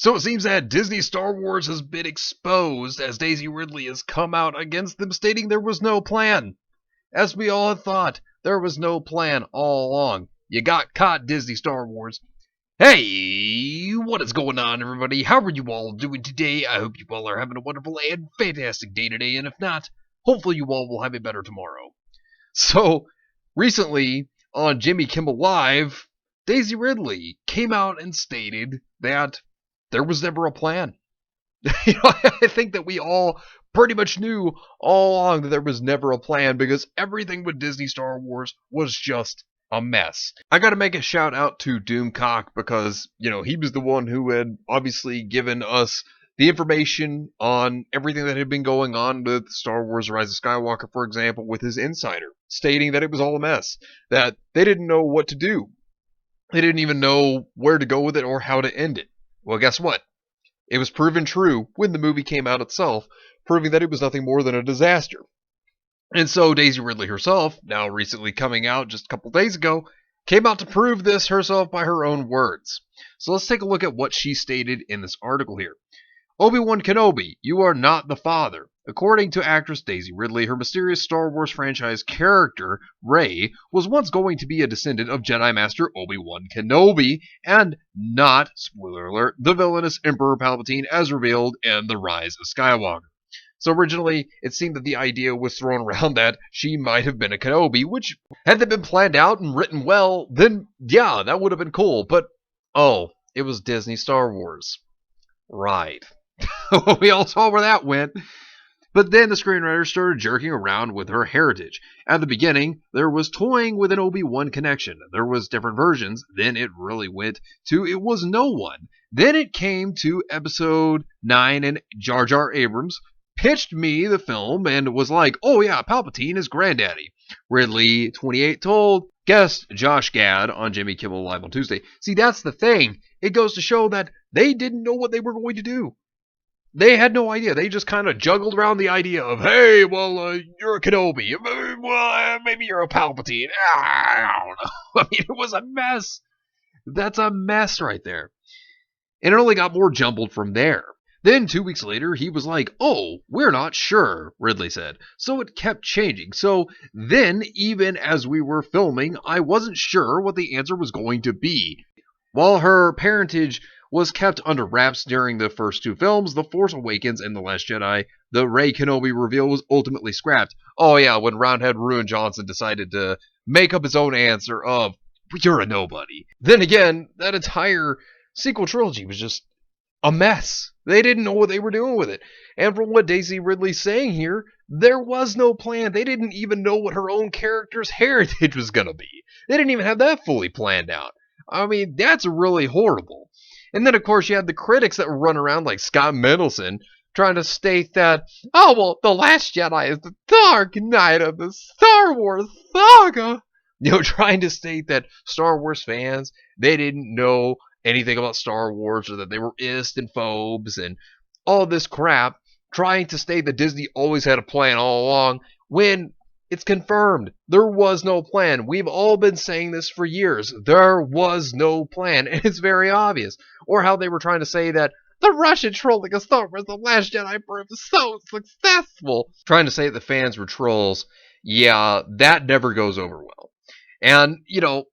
So it seems that Disney Star Wars has been exposed as Daisy Ridley has come out against them, stating there was no plan. As we all had thought, there was no plan all along. You got caught, Disney Star Wars. Hey, what is going on, everybody? How are you all doing today? I hope you all are having a wonderful and fantastic day today, and if not, hopefully you all will have a better tomorrow. So, recently, on Jimmy Kimmel Live, Daisy Ridley came out and stated that there was never a plan. I think that we all pretty much knew all along that there was never a plan because everything with Disney Star Wars was just a mess. I gotta make a shout out to Doomcock because, he was the one who had obviously given us the information on everything that had been going on with Star Wars Rise of Skywalker, for example, with his insider, stating that it was all a mess, that they didn't know what to do. They didn't even know where to go with it or how to end it. Well, guess what? It was proven true when the movie came out itself, proving that it was nothing more than a disaster. And so Daisy Ridley herself, now recently coming out just a couple days ago, came out to prove this herself by her own words. So let's take a look at what she stated in this article here. Obi-Wan Kenobi, you are not the father. According to actress Daisy Ridley, her mysterious Star Wars franchise character, Rey, was once going to be a descendant of Jedi Master Obi-Wan Kenobi, and not, spoiler alert, the villainous Emperor Palpatine as revealed in The Rise of Skywalker. So originally, it seemed that the idea was thrown around that she might have been a Kenobi, which, had that been planned out and written well, then yeah, that would have been cool, but, it was Disney Star Wars. Right. We all saw where that went. But then the screenwriter started jerking around with her heritage. At the beginning, there was toying with an Obi-Wan connection. There was different versions. Then it really went to it was no one. Then it came to episode 9 and Jar Jar Abrams pitched me the film and was like, oh yeah, Palpatine is granddaddy. Ridley, 28, told guest Josh Gad on Jimmy Kimmel Live on Tuesday. See, that's the thing. It goes to show that they didn't know what they were going to do. They had no idea. They just kind of juggled around the idea of, hey, well, you're a Kenobi. Well, maybe you're a Palpatine. I don't know. I mean, it was a mess. That's a mess right there. And it only got more jumbled from there. Then 2 weeks later, he was like, oh, we're not sure, Ridley said. So it kept changing. So then, even as we were filming, I wasn't sure what the answer was going to be. While her parentage was kept under wraps during the first two films, The Force Awakens and The Last Jedi, the Rey Kenobi reveal was ultimately scrapped. Oh yeah, when Roundhead Ruin Johnson decided to make up his own answer of, you're a nobody. Then again, that entire sequel trilogy was just a mess. They didn't know what they were doing with it. And from what Daisy Ridley's saying here, there was no plan. They didn't even know what her own character's heritage was going to be. They didn't even have that fully planned out. I mean, that's really horrible. And then, of course, you had the critics that were running around like Scott Middleton trying to state that, oh, well, The Last Jedi is the dark night of the Star Wars saga. Trying to state that Star Wars fans, they didn't know anything about Star Wars or that they were ist and phobes and all this crap, trying to state that Disney always had a plan all along when it's confirmed. There was no plan. We've all been saying this for years. There was no plan, and it's very obvious. Or how they were trying to say that the Russian trolling of Star Wars The Last Jedi proved so successful. Trying to say that the fans were trolls. Yeah, that never goes over well. And,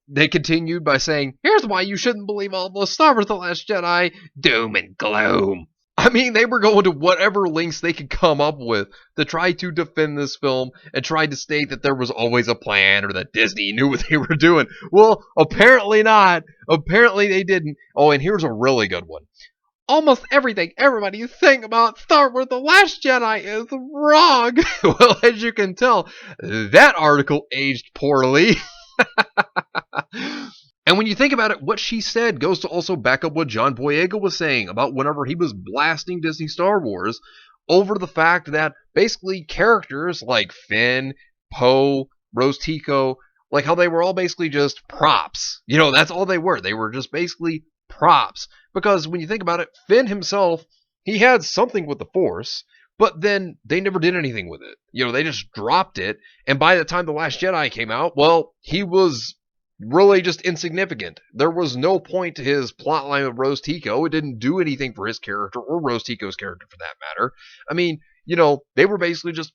they continued by saying, here's why you shouldn't believe all the Star Wars The Last Jedi doom and gloom. I mean, they were going to whatever lengths they could come up with to try to defend this film and try to state that there was always a plan or that Disney knew what they were doing. Well, apparently not. Apparently they didn't. Oh, and here's a really good one. Almost everything everybody is saying about Star Wars The Last Jedi is wrong. Well, as you can tell, that article aged poorly. And when you think about it, what she said goes to also back up what John Boyega was saying about whenever he was blasting Disney Star Wars over the fact that basically characters like Finn, Poe, Rose Tico, like how they were all basically just props. That's all they were. They were just basically props. Because when you think about it, Finn himself, he had something with the Force, but then they never did anything with it. They just dropped it. And by the time The Last Jedi came out, well, he was really just insignificant. There was no point to his plotline with Rose Tico. It didn't do anything for his character or Rose Tico's character for that matter. I mean, they were basically just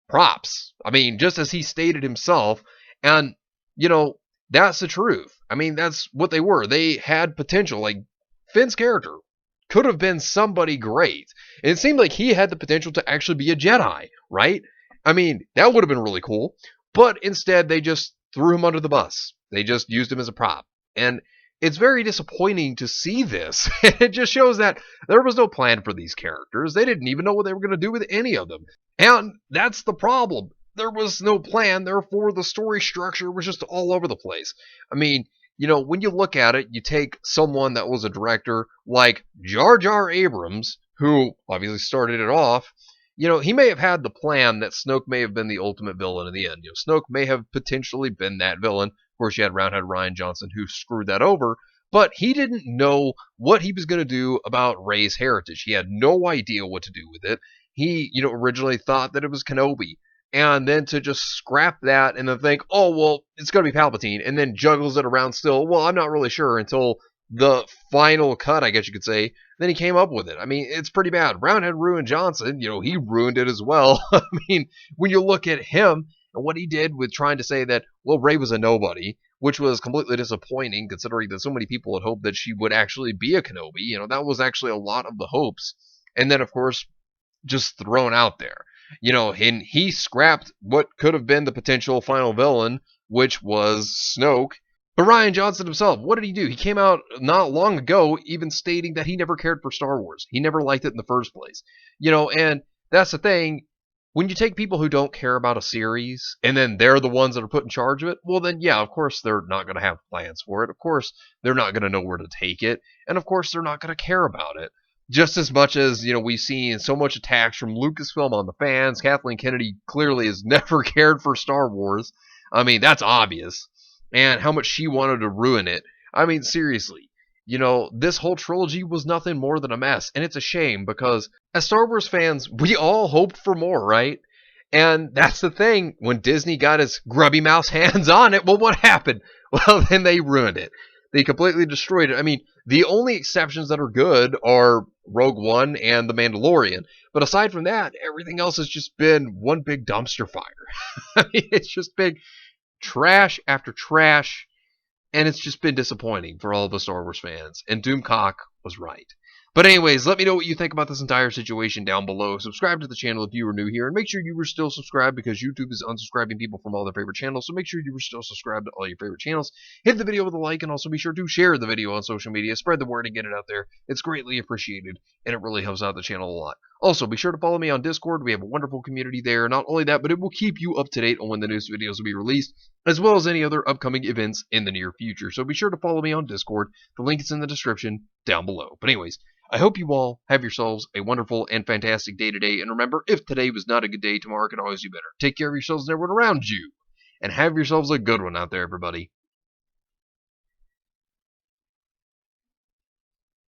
props. I mean, just as he stated himself, and you know, that's the truth. I mean, that's what they were. They had potential. Like Finn's character could have been somebody great. And it seemed like he had the potential to actually be a Jedi, right? I mean, that would have been really cool. But instead, they just threw him under the bus. They just used him as a prop. And it's very disappointing to see this. It just shows that there was no plan for these characters. They didn't even know what they were going to do with any of them. And that's the problem. There was no plan, therefore the story structure was just all over the place. I mean, when you look at it, you take someone that was a director like Jar Jar Abrams, who obviously started it off. He may have had the plan that Snoke may have been the ultimate villain in the end. Snoke may have potentially been that villain. Of course, you had Roundhead Ryan Johnson who screwed that over, but he didn't know what he was going to do about Rey's heritage. He had no idea what to do with it. He, originally thought that it was Kenobi. And then to just scrap that and then think, oh, well, it's going to be Palpatine, and then juggles it around still. Well, I'm not really sure until the final cut, I guess you could say. Then he came up with it. I mean, it's pretty bad. Roundhead Ruin Johnson, he ruined it as well. I mean, when you look at him and what he did with trying to say that, well, Rey was a nobody, which was completely disappointing considering that so many people had hoped that she would actually be a Kenobi. That was actually a lot of the hopes. And then, of course, just thrown out there. And he scrapped what could have been the potential final villain, which was Snoke. But Rian Johnson himself, what did he do? He came out not long ago even stating that he never cared for Star Wars. He never liked it in the first place. And that's the thing. When you take people who don't care about a series, and then they're the ones that are put in charge of it, well then, yeah, of course they're not going to have plans for it. Of course they're not going to know where to take it. And of course they're not going to care about it. Just as much as, we've seen so much attacks from Lucasfilm on the fans. Kathleen Kennedy clearly has never cared for Star Wars. I mean, that's obvious. And how much she wanted to ruin it. I mean, seriously. This whole trilogy was nothing more than a mess. And it's a shame because as Star Wars fans, we all hoped for more, right? And that's the thing. When Disney got his grubby mouse hands on it, well, what happened? Well, then they ruined it. They completely destroyed it. I mean, the only exceptions that are good are Rogue One and The Mandalorian. But aside from that, everything else has just been one big dumpster fire. I mean, it's just been trash after trash. And it's just been disappointing for all of the Star Wars fans. And Doomcock was right. But anyways, let me know what you think about this entire situation down below. Subscribe to the channel if you are new here. And make sure you were still subscribed because YouTube is unsubscribing people from all their favorite channels. So make sure you were still subscribed to all your favorite channels. Hit the video with a like and also be sure to share the video on social media. Spread the word and get it out there. It's greatly appreciated and it really helps out the channel a lot. Also, be sure to follow me on Discord. We have a wonderful community there. Not only that, but it will keep you up to date on when the newest videos will be released, as well as any other upcoming events in the near future. So be sure to follow me on Discord. The link is in the description down below. But anyways, I hope you all have yourselves a wonderful and fantastic day today. And remember, if today was not a good day, tomorrow can always do better. Take care of yourselves and everyone around you. And have yourselves a good one out there, everybody.